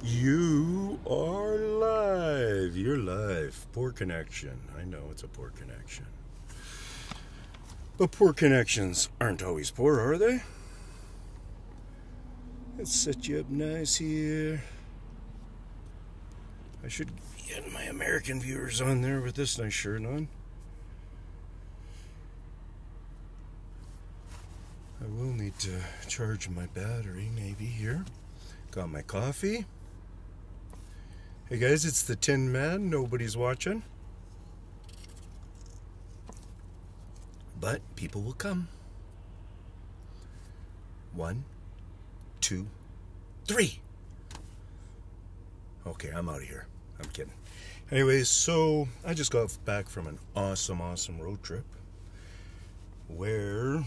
You are live. You're live. Poor connection. I know it's a poor connection. But poor connections aren't always poor, are they? Let's set you up nice here. I should get my American viewers on there with this nice shirt on. I will need to charge my battery maybe here. Got my coffee. Hey guys, it's the Tinman. Nobody's watching. But people will come. 1, 2, 3. Okay, I'm out of here. I'm kidding. Anyways, so I just got back from an awesome road trip where,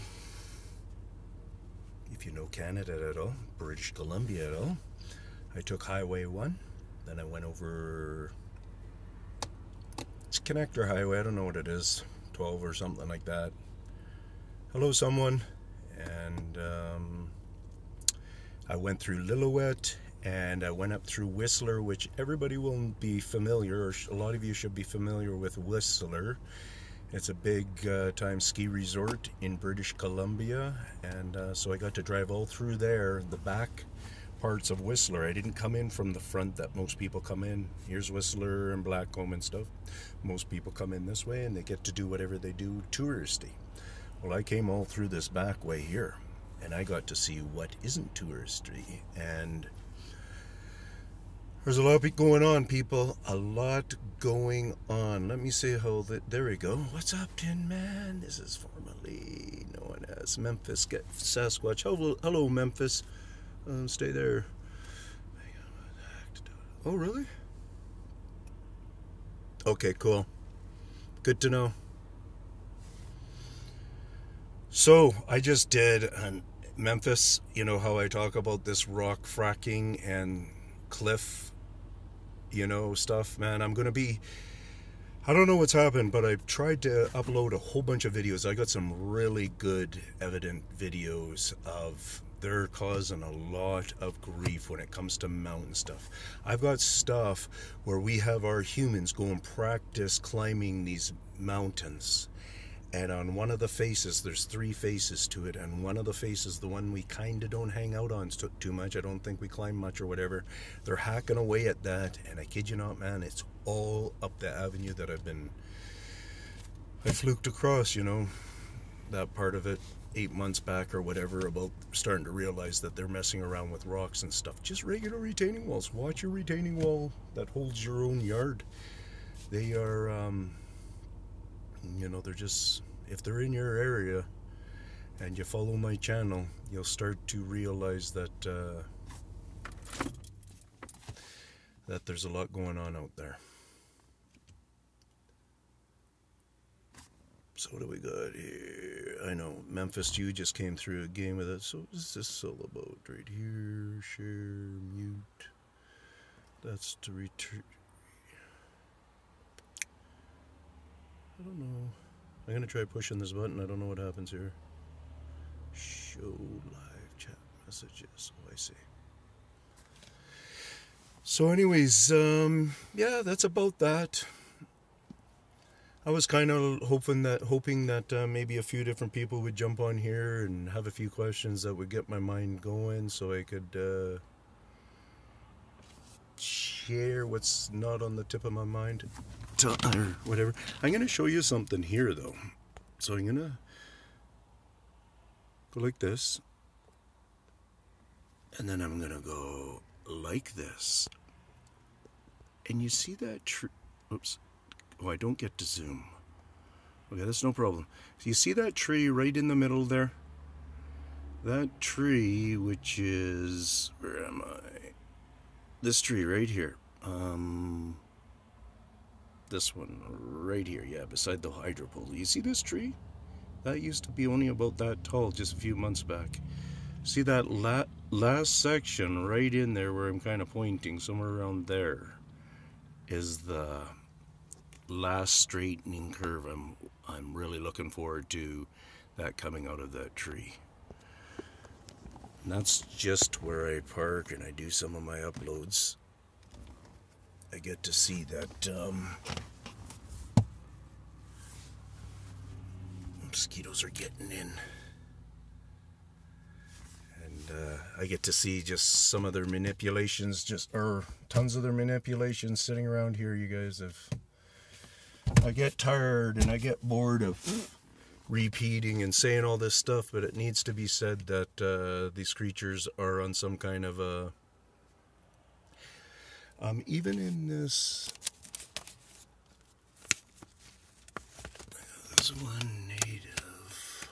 if you know Canada at all, British Columbia at all, I took Highway 1, then I went over, it's Connector Highway, I don't know what it is, 12 or something like that. Hello, someone. And I went through Lillooet, and I went up through Whistler, which everybody will be familiar, or a lot of you should be familiar with Whistler. It's a big time ski resort in British Columbia, and so I got to drive all through there, the back parts of Whistler. I didn't come in from the front that most people come in. Here's Whistler and Blackcomb and stuff. Most people come in this way, and they get to do whatever they do touristy. Well, I came all through this back way here, and I got to see what isn't touristy, and there's a lot going on, people. A lot going on. Let me see how that. There we go. What's up, Tin Man? This is formerly known as Memphis Sasquatch. Hello, Memphis. Stay there. Oh, really? Okay, cool. Good to know. So I just did Memphis. You know how I talk about this rock fracking and cliff, stuff, man. I don't know what's happened, but I've tried to upload a whole bunch of videos. I got some really good, evident videos of they're causing a lot of grief when it comes to mountain stuff. I've got stuff where we have our humans go and practice climbing these mountains. And on one of the faces, there's 3 faces to it, and one of the faces, the one we kind of don't hang out on too much, I don't think we climb much or whatever, they're hacking away at that, and I kid you not, man, it's all up the avenue that I fluked across, that part of it 8 months back or whatever, about starting to realize that they're messing around with rocks and stuff. Just regular retaining walls. Watch your retaining wall that holds your own yard. They are, they're just, if they're in your area and you follow my channel, you'll start to realize that that there's a lot going on out there. So what do we got here? I know Memphis, you just came through a game with it. So what is this all about right here? Share, mute. That's to return. I don't know. I'm gonna try pushing this button. I don't know what happens here. Show live chat messages. Oh, I see. So anyways, yeah, that's about that. I was kind of hoping that maybe a few different people would jump on here and have a few questions that would get my mind going, so I could share what's not on the tip of my mind, or whatever. I'm gonna show you something here, though. So I'm gonna go like this, and then I'm gonna go like this, and you see that tree? Oops. Oh, I don't get to zoom. Okay, that's no problem. So you see that tree right in the middle there? That tree, which is, where am I? This tree right here. This one right here, yeah, beside the hydro pole. You see this tree? That used to be only about that tall just a few months back. See that last section right in there where I'm kind of pointing, somewhere around there, is the last straightening curve. I'm really looking forward to that coming out of that tree. And that's just where I park and I do some of my uploads. I get to see that mosquitoes are getting in. And I get to see just some of their manipulations, or tons of their manipulations sitting around here, you guys. I get tired and I get bored of repeating and saying all this stuff, but it needs to be said that these creatures are on some kind of a... even in this... There's one native.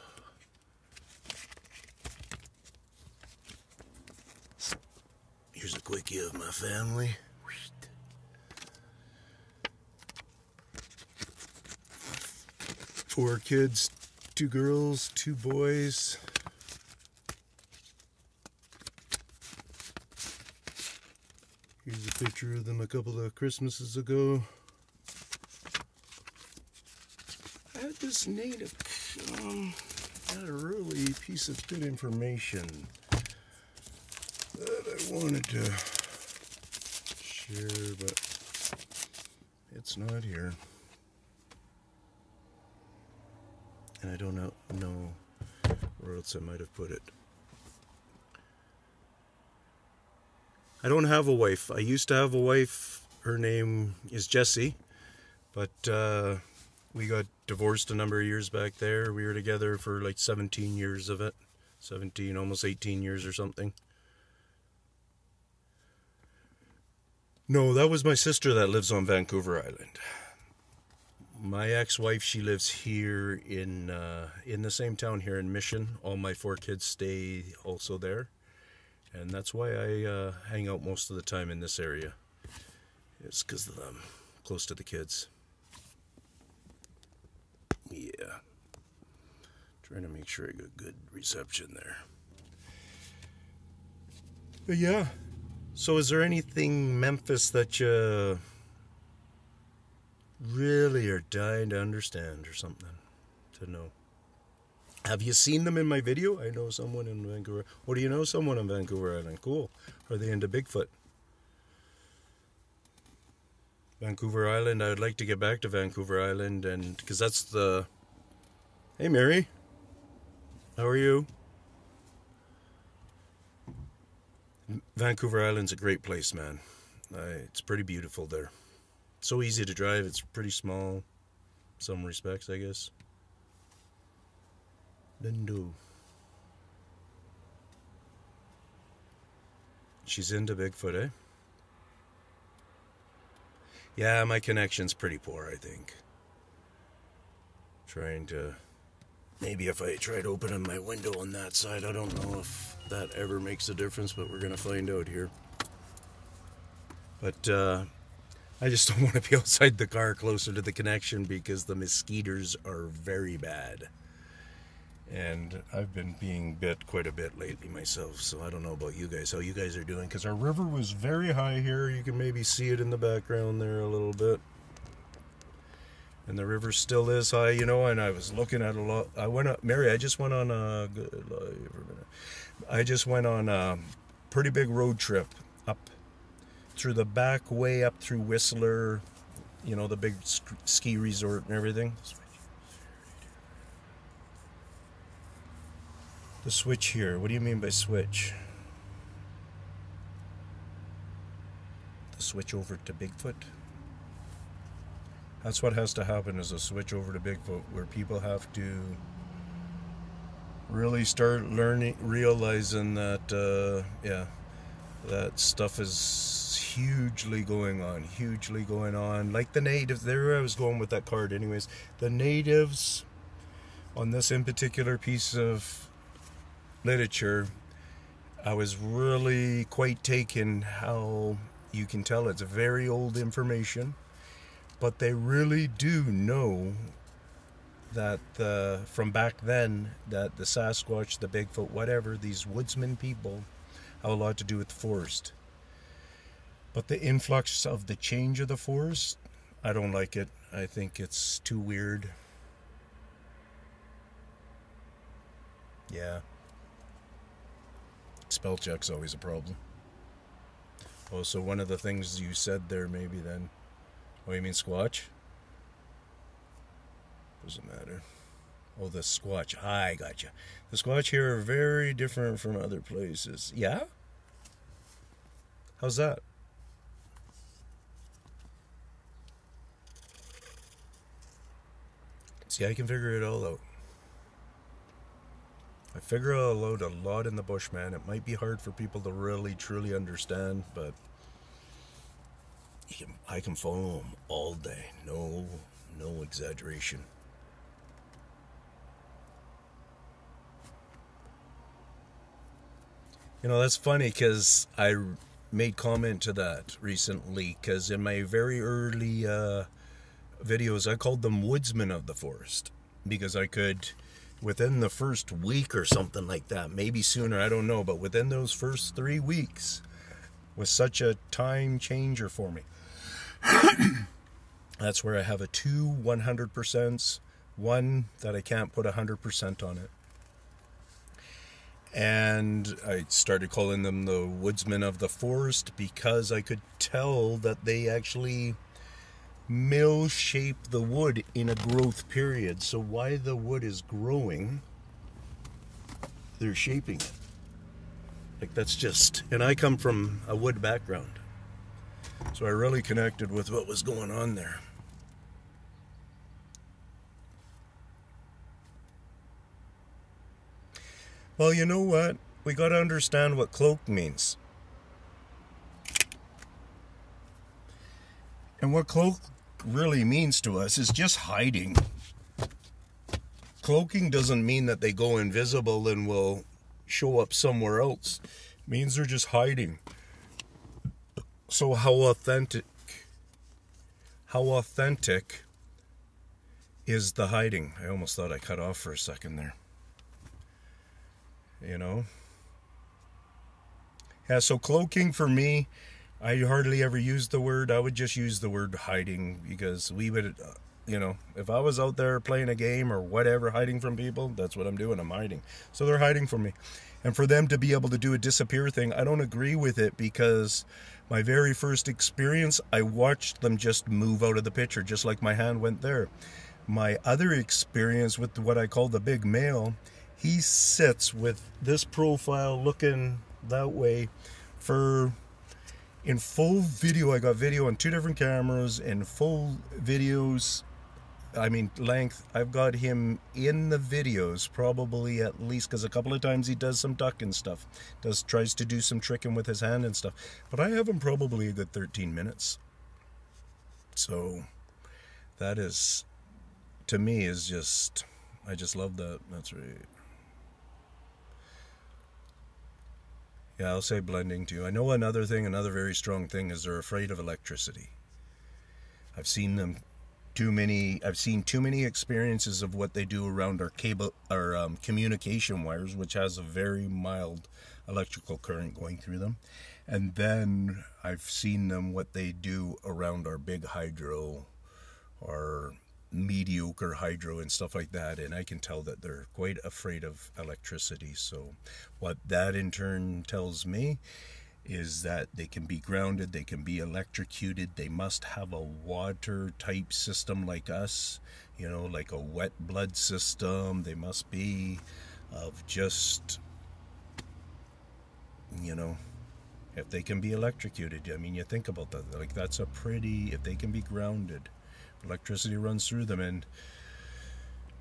Here's a quickie of my family. 4 kids, 2 girls, 2 boys. Here's a picture of them a couple of Christmases ago. I had this native had a really piece of good information that I wanted to share, but it's not here. And I don't know where else I might have put it. I don't have a wife. I used to have a wife. Her name is Jessie, but we got divorced a number of years back there. We were together for like 17 years of it. 17, almost 18 years or something. No, that was my sister that lives on Vancouver Island. My ex-wife, she lives here in the same town here in Mission. All my 4 kids stay also there. And that's why I hang out most of the time in this area. It's because I'm close to the kids. Yeah. Trying to make sure I got good reception there. But yeah. So is there anything Memphis that you really are dying to understand or something to know? Have you seen them in my video? I know someone in Vancouver. What do you know? Someone on Vancouver Island. Cool. Are they into Bigfoot? Vancouver Island. I would like to get back to Vancouver Island, and because that's the... Hey, Mary. How are you? Vancouver Island's a great place, man. It's pretty beautiful there. So easy to drive. It's pretty small. In some respects, I guess. Lindo. She's into Bigfoot, eh? Yeah, my connection's pretty poor, I think. Trying to... Maybe if I tried opening my window on that side, I don't know if that ever makes a difference, but we're going to find out here. But, I just don't want to be outside the car closer to the connection because the mosquitoes are very bad. And I've been being bit quite a bit lately myself, so I don't know about you guys, how you guys are doing, because our river was very high here. You can maybe see it in the background there a little bit. And the river still is high, you know, and I was looking at a lot. I went up, Mary, I just went on a pretty big road trip up through the back way up through Whistler, you know, the big ski resort and everything. The switch here. What do you mean by switch? The switch over to Bigfoot? That's what has to happen, is a switch over to Bigfoot, where people have to really start realizing that, yeah, that stuff is hugely going on. Like the natives, there I was going with that card anyways. The natives on this in particular piece of literature, I was really quite taken how you can tell it's very old information, but they really do know that from back then, that the Sasquatch, the Bigfoot, whatever, these woodsman people have a lot to do with the forest. But the influx of the change of the forest, I don't like it. I think it's too weird. Yeah. Spell check's always a problem. Oh, so one of the things you said there, maybe then. Oh, you mean squatch? Doesn't matter. Oh, the squatch. I gotcha. The squatch here are very different from other places. Yeah? How's that? See, I can figure it all out. I figure it all out a lot in the bush, man. It might be hard for people to really, truly understand, but I can follow them all day. No exaggeration. You know, that's funny because I made comment to that recently because in my very early videos, I called them woodsmen of the forest because I could, within the first week or something like that, maybe sooner, I don't know, but within those first 3 weeks was such a time changer for me. That's where I have a 100%, one that I can't put 100% on it. And I started calling them the woodsmen of the forest because I could tell that they actually mill shape the wood in a growth period. So while the wood is growing, they're shaping it. Like that's just, and I come from a wood background. So I really connected with what was going on there. Well, you know what? We got to understand what cloak means. And what cloak really means to us is just hiding. Cloaking doesn't mean that they go invisible and will show up somewhere else. It means they're just hiding. So how authentic is the hiding? I almost thought I cut off for a second there. You know? Yeah, so cloaking for me, I hardly ever use the word. I would just use the word hiding because we would, if I was out there playing a game or whatever, hiding from people, that's what I'm doing. I'm hiding. So they're hiding from me. And for them to be able to do a disappear thing, I don't agree with it because my very first experience, I watched them just move out of the picture, just like my hand went there. My other experience with what I call the big male, he sits with this profile looking that way for, in full video, I got video on 2 different cameras, in full videos, length, I've got him in the videos probably at least, because a couple of times he does some ducking stuff, tries to do some tricking with his hand and stuff, but I have him probably a good 13 minutes. So that is, to me, is just, I just love that. That's right. Yeah, I'll say blending too. I know another very strong thing is they're afraid of electricity. I've seen too many experiences of what they do around our communication wires, which has a very mild electrical current going through them. And then I've seen them, what they do around our big hydro, our mediocre hydro and stuff like that, and I can tell that they're quite afraid of electricity. So what that in turn tells me is that they can be grounded, they can be electrocuted, they must have a water type system like us, like a wet blood system. They must be of just, if they can be electrocuted, you think about that, like that's a pretty, if they can be grounded, electricity runs through them. And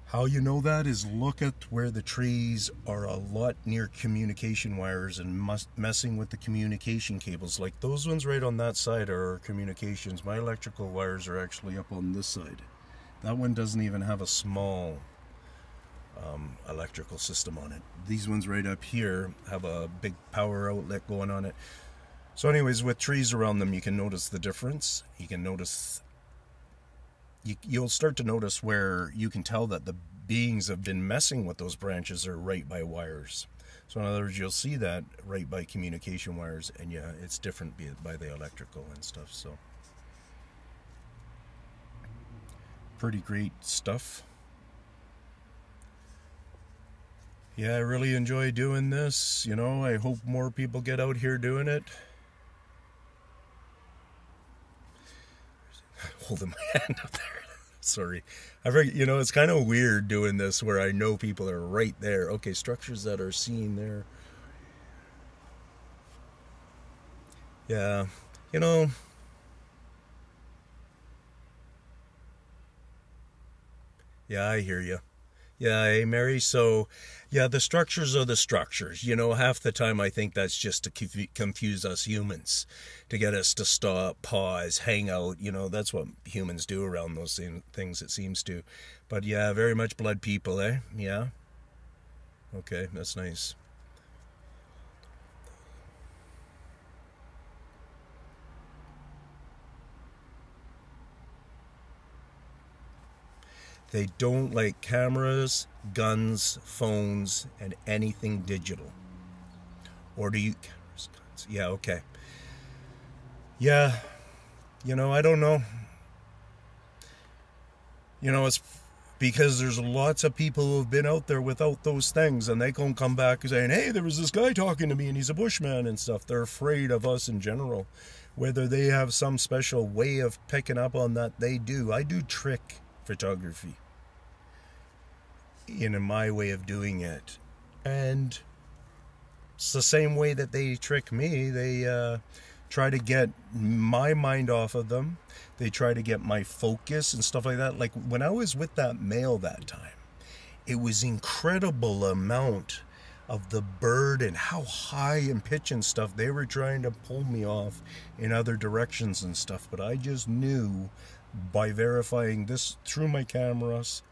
how you know that is look at where the trees are a lot near communication wires and messing with the communication cables. Like those ones right on that side are our communications. My electrical wires are actually up on this side. That one doesn't even have a small electrical system on it. These ones right up here have a big power outlet going on it. So anyways, with trees around them, you can notice the difference. You can notice, you'll start to notice where you can tell that the beings have been messing with those branches are right by wires. So in other words, you'll see that right by communication wires, and yeah, it's different by the electrical and stuff. So pretty great stuff. Yeah, I really enjoy doing this. I hope more people get out here doing it. holding my hand up there. Sorry. It's kind of weird doing this where I know people are right there. Okay, structures that are seen there. Yeah, you know, yeah, I hear you. Yeah, hey, Mary. So, yeah, the structures are the structures. Half the time I think that's just to confuse us humans, to get us to stop, pause, hang out. That's what humans do around those things, it seems to. But yeah, very much blood people, eh? Yeah. Okay, that's nice. They don't like cameras, guns, phones, and anything digital. Or do you? Cameras, guns. Yeah, okay. Yeah, I don't know. It's because there's lots of people who have been out there without those things, and they can come back saying, hey, there was this guy talking to me and he's a bushman and stuff. They're afraid of us in general. Whether they have some special way of picking up on that, they do. I do trick photography in my way of doing it. And it's the same way that they trick me. They try to get my mind off of them. They try to get my focus and stuff like that. Like when I was with that male that time, it was incredible amount of the bird and how high in pitch and stuff they were trying to pull me off in other directions and stuff. But I just knew by verifying this through my cameras.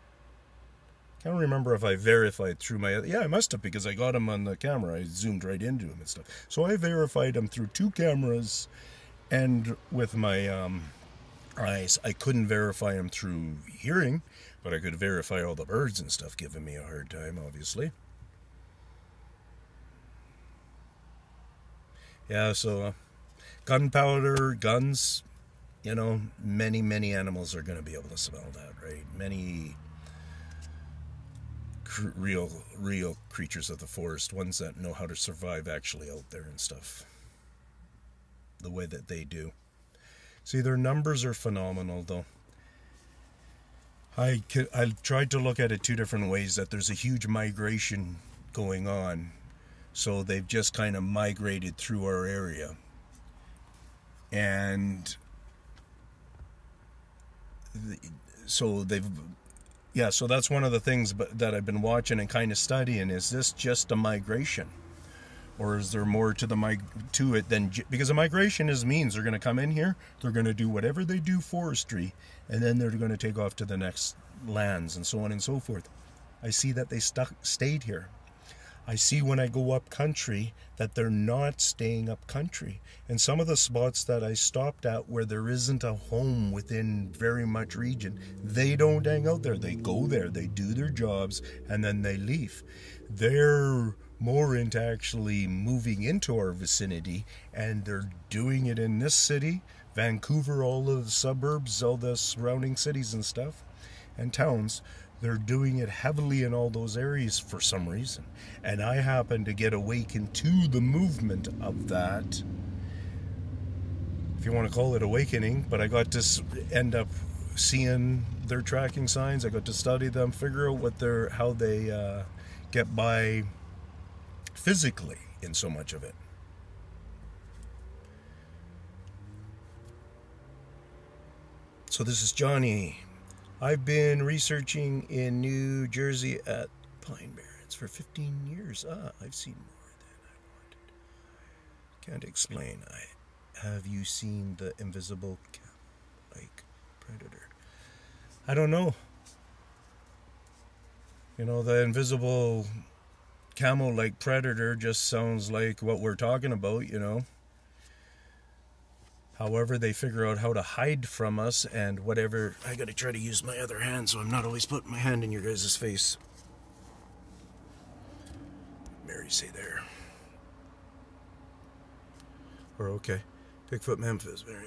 I can't remember if I verified through my... Yeah, I must have, because I got him on the camera. I zoomed right into him and stuff. So I verified him through two cameras and with my eyes. I couldn't verify him through hearing, but I could verify all the birds and stuff giving me a hard time, obviously. Yeah, so gunpowder, guns, many, many animals are going to be able to smell that, right? Many real creatures of the forest, ones that know how to survive actually out there and stuff, the way that they do. See, their numbers are phenomenal, though. I tried to look at it two different ways, that there's a huge migration going on. So they've just kind of migrated through our area. And so so that's one of the things that I've been watching and kind of studying. Is this just a migration? Or is there more to it than... Because a migration means they're going to come in here, they're going to do whatever they do forestry, and then they're going to take off to the next lands and so on and so forth. I see that they stayed here. I see when I go up country that they're not staying up country. And some of the spots that I stopped at where there isn't a home within very much region, they don't hang out there. They go there, they do their jobs, and then they leave. They're more into actually moving into our vicinity, and they're doing it in this city, Vancouver, all of the suburbs, all the surrounding cities and stuff, and towns. They're doing it heavily in all those areas for some reason. And I happen to get awakened to the movement of that, if you want to call it awakening. But I got to end up seeing their tracking signs. I got to study them, figure out how they get by physically in so much of it. So this is Johnny. I've been researching in New Jersey at Pine Barrens for 15 years. I've seen more than I wanted. Can't explain. Have you seen the invisible like predator? I don't know. The invisible camel-like predator just sounds like what we're talking about, However, they figure out how to hide from us and whatever. I gotta try to use my other hand so I'm not always putting my hand in your guys' face. Mary, say there. Or okay. Bigfoot Memphis. Mary.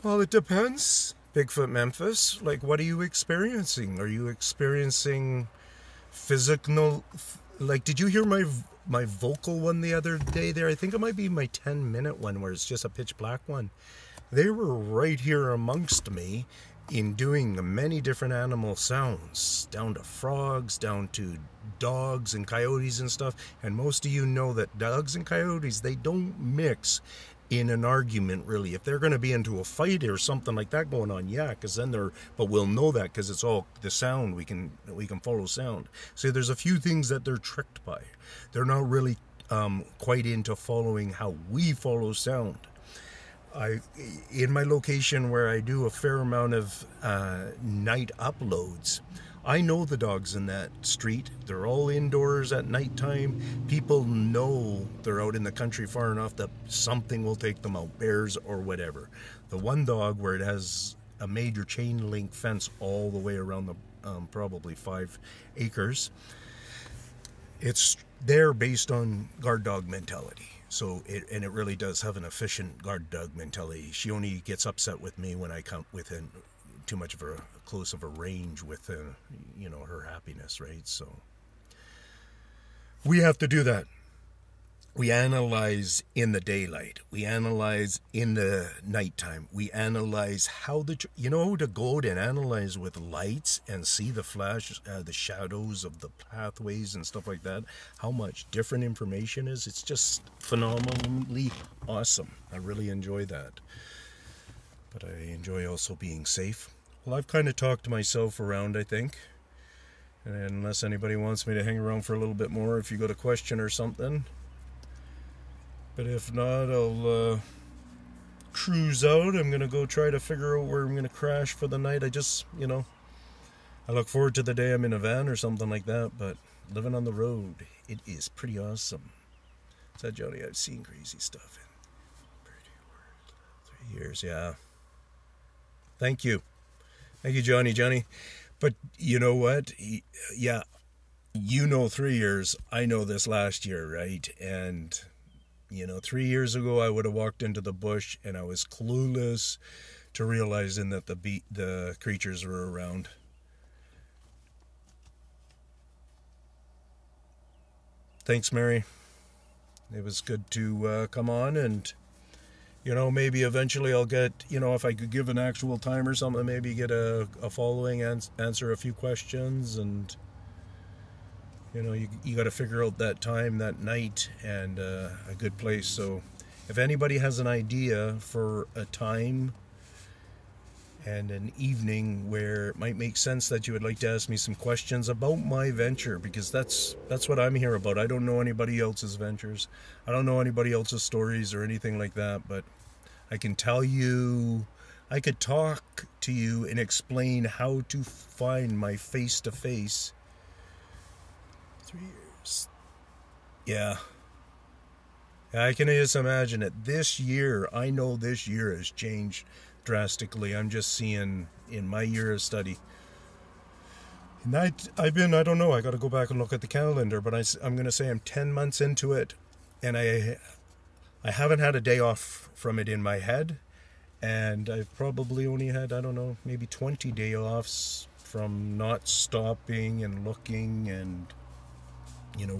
Well, it depends. Bigfoot Memphis, like, what are you experiencing? Are you experiencing physical, like, did you hear my vocal one the other day there? I think it might be my 10-minute one where it's just a pitch black one. They were right here amongst me in doing the many different animal sounds, down to frogs, down to dogs and coyotes and stuff. And most of you know that dogs and coyotes, they don't mix in an argument, really. If they're going to be into a fight or something like that going on, yeah, because then but we'll know that because it's all the sound. We can follow sound. So there's a few things that they're tricked by. They're not really quite into following how we follow sound. In my location where I do a fair amount of night uploads, I know the dogs in that street. They're all indoors at nighttime. People know they're out in the country far enough that something will take them out, bears or whatever. The one dog where it has a major chain link fence all the way around the probably 5 acres, it's there based on guard dog mentality. So it really does have an efficient guard dog mentality. She only gets upset with me when I come within too much of a close of a range with her happiness, right? So we have to do that. We analyze in the daylight. We analyze in the nighttime. We analyze how to go out and analyze with lights and see the flash, the shadows of the pathways and stuff like that. How much different information is. It's just phenomenally awesome. I really enjoy that. But I enjoy also being safe. Well, I've kind of talked myself around, I think. And unless anybody wants me to hang around for a little bit more, if you got a question or something. But if not, I'll cruise out. I'm going to go try to figure out where I'm going to crash for the night. I look forward to the day I'm in a van or something like that. But living on the road, it is pretty awesome. So, Johnny, I've seen crazy stuff in 3 years, yeah. Thank you. Thank you, Johnny. But you know what? Yeah, 3 years. I know this last year, right? And 3 years ago, I would have walked into the bush and I was clueless to realizing that the creatures were around. Thanks, Mary. It was good to come on, and maybe eventually I'll get, if I could give an actual time or something, maybe get a following answer a few questions, and you got to figure out that time, that night, and a good place. So if anybody has an idea for a time and an evening where it might make sense that you would like to ask me some questions about my venture, because that's what I'm here about. I don't know anybody else's ventures. I don't know anybody else's stories or anything like that, but I can tell you, I could talk to you and explain how to find my face-to-face. 3 years. Yeah. I can just imagine it. I know this year has changed drastically. I'm just seeing in my year of study. And I don't know, I got to go back and look at the calendar, but I'm going to say I'm 10 months into it, and I haven't had a day off from it in my head, and I've probably only had, I don't know, maybe 20 day offs from not stopping and looking and,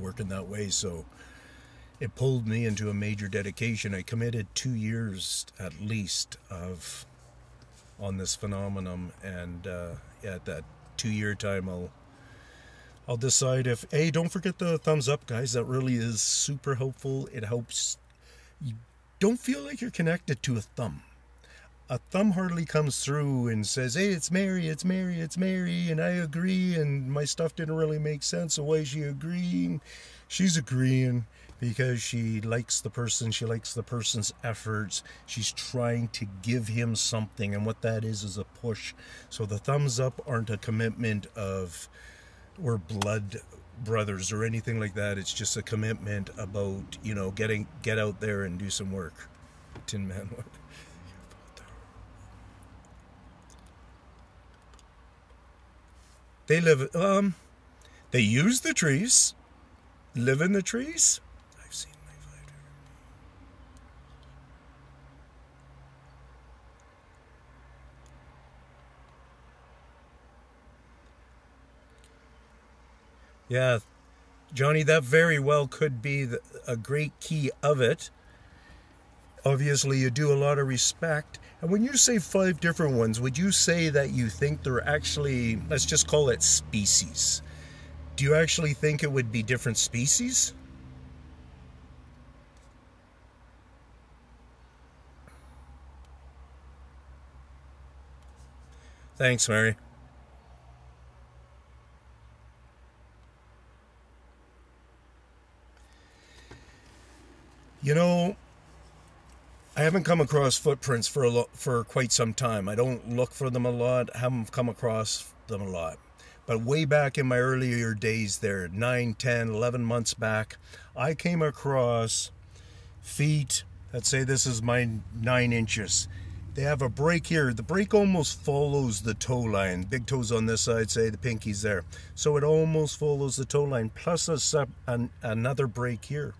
working that way. So it pulled me into a major dedication. I committed 2 years at least on this phenomenon, and at that 2-year time, I'll decide if, hey, don't forget the thumbs up, guys. That really is super helpful. It helps. You don't feel like you're connected to a thumb. A thumb hardly comes through and says, hey, it's Mary, and I agree, and my stuff didn't really make sense. So why is she agreeing? She's agreeing because she likes the person, she likes the person's efforts. She's trying to give him something, and what that is a push. So the thumbs up aren't a commitment of we're blood brothers or anything like that. It's just a commitment about, get out there and do some work. Tinman. They live, they use the trees, live in the trees. I've seen my fighter. Yeah, Johnny, that very well could be a great key of it. Obviously, you do a lot of respect. And when you say 5 different ones, would you say that you think they're actually, let's just call it species? Do you actually think it would be different species? Thanks, Mary. You know, I haven't come across footprints for quite some time. I don't look for them a lot. Haven't come across them a lot. But way back in my earlier days there, 9, 10, 11 months back, I came across feet. Let's say this is my 9 inches. They have a break here. The break almost follows the toe line. Big toes on this side, say the pinky's there. So it almost follows the toe line, plus another break here.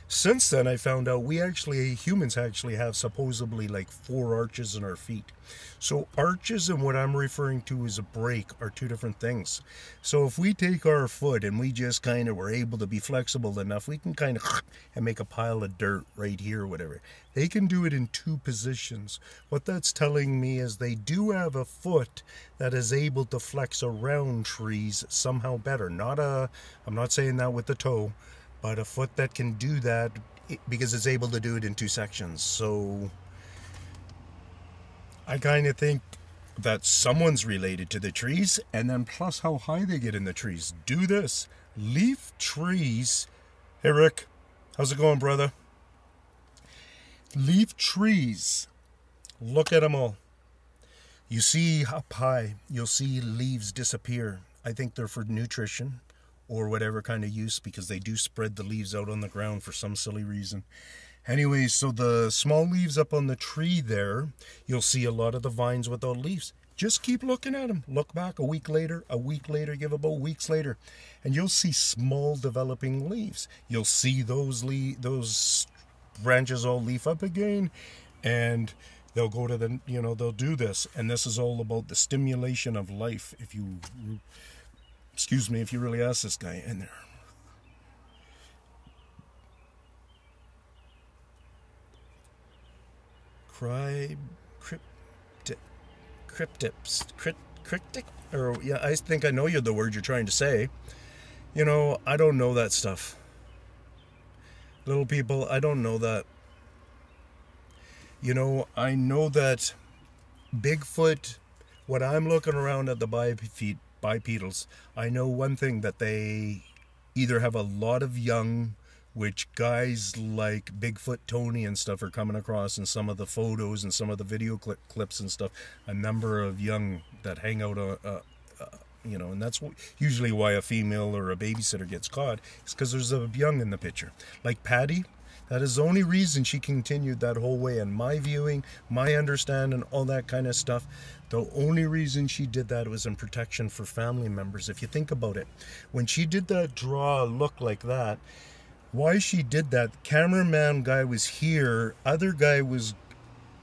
Since then, I found out humans actually have supposedly like 4 arches in our feet. So arches and what I'm referring to as a break are 2 different things. So if we take our foot and we just kind of were able to be flexible enough, we can kind of and make a pile of dirt right here or whatever. They can do it in 2 positions. What that's telling me is they do have a foot that is able to flex around trees somehow better. I'm not saying that with the toe, but a foot that can do that because it's able to do it in 2 sections. So I kind of think that someone's related to the trees, and then plus how high they get in the trees. Do this. Leaf trees. Hey, Rick. How's it going, brother? Leaf trees. Look at them all. You see up high, you'll see leaves disappear. I think they're for nutrition or whatever kind of use, because they do spread the leaves out on the ground for some silly reason. Anyway, so the small leaves up on the tree there, you'll see a lot of the vines without leaves. Just keep looking at them. Look back a week later, give about weeks later, and you'll see small developing leaves. You'll see those branches all leaf up again, and they'll go to they'll do this. And this is all about the stimulation of life. If you really ask this guy in there. Cryptic, or yeah, I think I know you're the word you're trying to say. I don't know that stuff. Little people, I don't know that. I know that Bigfoot, when I'm looking around at the bipedals, I know one thing, that they either have a lot of young, which guys like Bigfoot Tony and stuff are coming across in some of the photos and some of the video clips and stuff, a number of young that hang out, and that's usually why a female or a babysitter gets caught, is because there's a young in the picture. Like Patty, that is the only reason she continued that whole way. And my viewing, my understanding, all that kind of stuff, the only reason she did that was in protection for family members. If you think about it, when she did that draw look like that, why she did that, cameraman guy was here, other guy was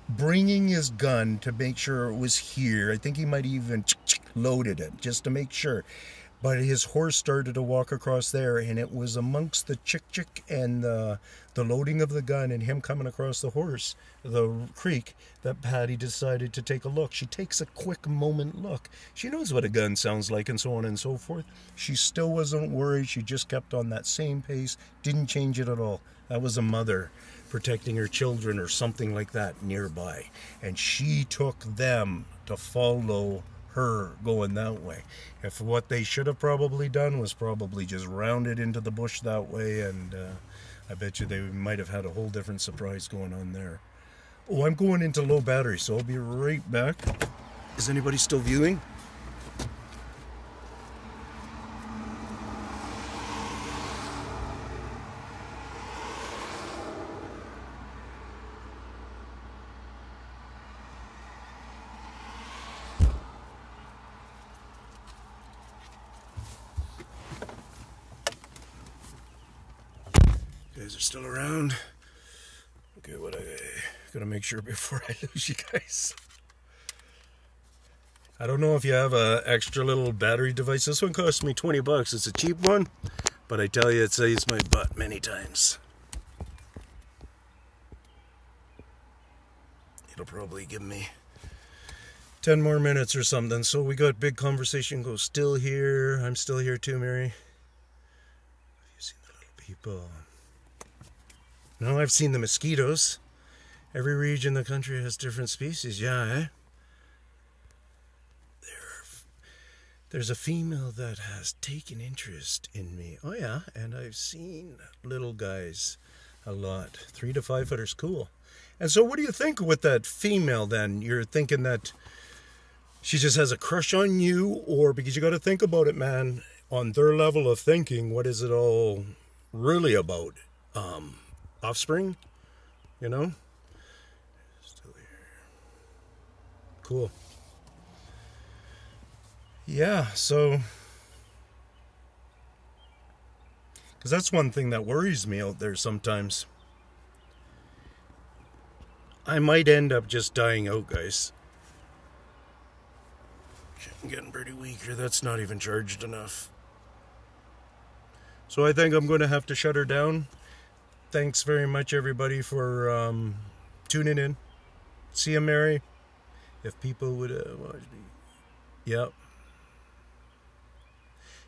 bringing his gun to make sure it was here. I think he might even loaded it just to make sure. But his horse started to walk across there, and it was amongst the chick and the loading of the gun and him coming across the creek, that Patty decided to take a look. She takes a quick moment look. She knows what a gun sounds like and so on and so forth. She still wasn't worried. She just kept on that same pace, didn't change it at all. That was a mother protecting her children or something like that nearby. And she took them to follow her going that way. If what they should have probably done was probably just rounded into the bush that way, and I bet you they might have had a whole different surprise going on there. Oh, I'm going into low battery, so I'll be right back. Is anybody still viewing? You guys are still around? Okay, what I gotta make sure before I lose you guys. I don't know if you have a extra little battery device. This one cost me 20 bucks. It's a cheap one, but I tell you, it saves my butt many times. It'll probably give me 10 more minutes or something. So we got big conversation go still here. I'm still here too, Mary. Have you seen the little people? No, I've seen the mosquitoes. Every region in the country has different species. Yeah, eh? There's a female that has taken interest in me. Oh yeah, and I've seen little guys a lot. 3 to 5 footers, cool. And so what do you think with that female then? You're thinking that she just has a crush on you, or because you got to think about it, man, on their level of thinking, what is it all really about? Offspring, you know? Still here. Cool. Yeah, so, because that's one thing that worries me out there sometimes. I might end up just dying out, guys. I'm getting pretty weak here. That's not even charged enough. So I think I'm going to have to shut her down. Thanks very much, everybody, for tuning in. See you, Mary. If people would watch me. Yep.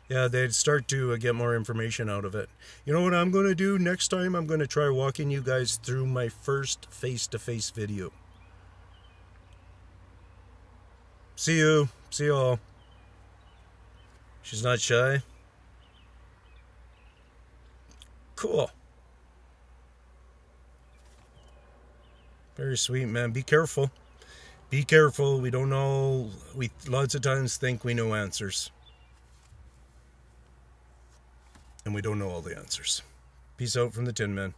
Yeah, they'd start to get more information out of it. You know what I'm going to do next time? I'm going to try walking you guys through my first face-to-face video. See you. See you all. She's not shy. Cool. Very sweet, man. Be careful. Be careful. We don't know. We lots of times think we know answers. And we don't know all the answers. Peace out from the Tinman.